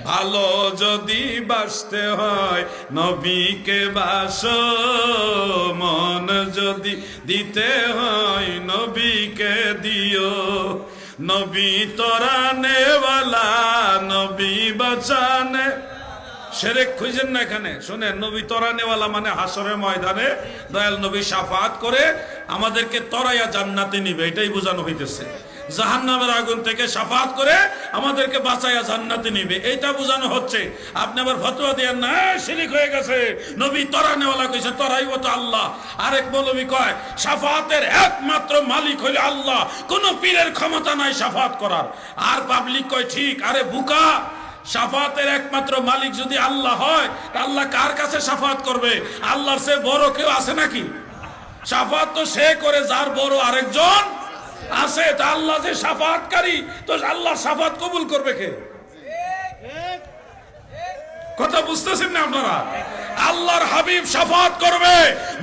ভালো যদি বাসতে হয় নবীকে বাসো, মন যদি দিতে হয় নবীকে দিও। নবী তরানে ওয়ালা, নবী বাঁচানে। শিরক খুঁজেন না এখানে, শুনেন, নবী তরানেওয়ালা মানে হাসরের ময়দানে দয়াল নবী শাফাত করে আমাদেরকে তরাইয়া জান্নাতে নিবে, এটাই বোঝানো হইতেছে। জাহান্নামের আগুন থেকে শাফাত করে আমাদেরকে বাঁচাইয়া জান্নাতে নিবে, এইটা বোঝানো হচ্ছে। আপনি আবার ফতোয়া দেন না শিরক হয়ে গেছে, নবী তরানেওয়ালা কইছে, তরাইব তো আল্লাহ। আরেক মৌলবী কয় শাফাতের একমাত্র মালিক হইল আল্লাহ, কোন পীরের ক্ষমতা নাই শাফাত করার। আর পাবলিক কয় ঠিক, আরে বুকা, শাফাতের একমাত্র মালিক যদি আল্লাহ হয়, আল্লাহ কার কাছে শাফাত করবে? আল্লাহর চেয়ে বড় কেউ আছে নাকি? শাফাত তো সে করে যার বড় আরেকজন আছে। তা আল্লাহ যে শাফাতকারী, তো আল্লাহ শাফাত কবুল করবে কে? কথা বুঝতেছেন না আপনারা? আল্লাহর হাবিব শাফাত করবে,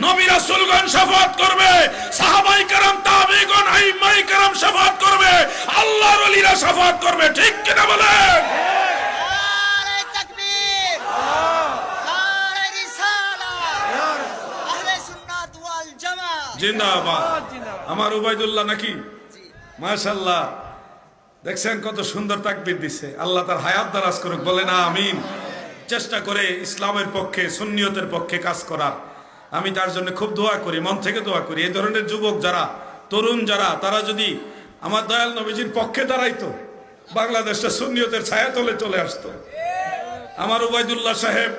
নবী রাসূলগণ শাফাত করবে, সাহাবায়ে কেরাম, তাবেঈগণ, আইম্মায়ে কেরাম শাফাত করবে, আল্লাহর ওলিরা শাফাত করবে। ঠিক কিনা বলেন? জিন্দাবাদ। আমার উবাইদুল্লাহ নাকি? মাশাআল্লাহ, দেখছেন কত সুন্দর তাকবীর দিচ্ছে। আল্লাহ তার হায়াত দারাজ করুক, বলেন আমিন। চেষ্টা করে ইসলামের পক্ষে, সুন্নিয়তের পক্ষে কাজ করার আমি তার জন্য খুব দোয়া করি, মন থেকে দোয়া করি। এই ধরনের যুবক যারা, তরুণ যারা, তারা যদি আমার দয়াল নবীজির পক্ষে দাঁড়াইতো, বাংলাদেশটা সুন্নিয়তের ছায়াতলে চলে আসতো। আমার উবাইদুল্লাহ সাহেব,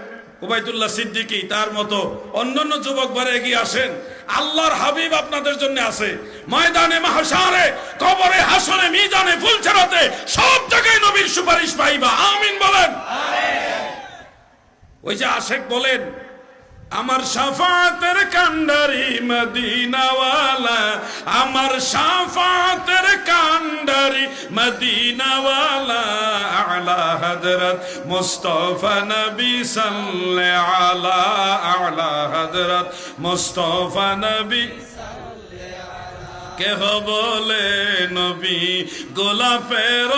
উবাইদুল্লাহ সিদ্দিকী, তার মতো অন্যান্য যুবক বারে এগিয়ে আসেন। আল্লাহর হাবিব আপনাদের জন্য আছে। ময়দানে মাহশারে, কবরে, হাসরে, মিজানে, ফুলছড়াতে, সব জায়গায় নবীর সুপারিশ পাইবা। আমিন বলেন। ওই যে আশেক বলেন, আমার শাফাতের কান্ডারি মদিনাওয়ালা, আমার শাফাতের কান্ডারি মদিনাওয়ালা, আলা হযরত মুস্তাফা নবী সাল্লাল্লাহু আলা, আলা হযরত মুস্তাফা নবী। কেহ বলে নবী গোলাপের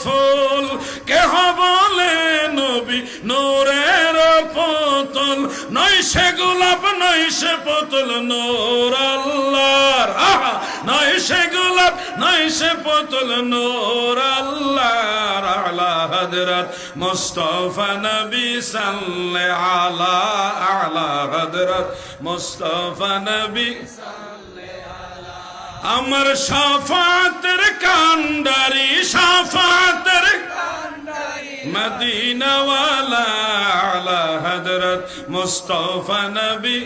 ফুল, কেহ বলে নবী নূরের পুতুল, নয় সে গোলাপ নয় সে পুতুল নূর আল্লাহর, নয় সে গোলাপ নয় সে পুতুল নূর আল্লাহর, আলা হযরত মুস্তাফা নবী সাল্লাল্লাহু আলা, আলা হযরত মুস্তাফা নবী। আমার শাফাতের কান্ডারি, শাফাতের মদিনাওয়ালা, আলা হযরত মুস্তাফা নবী।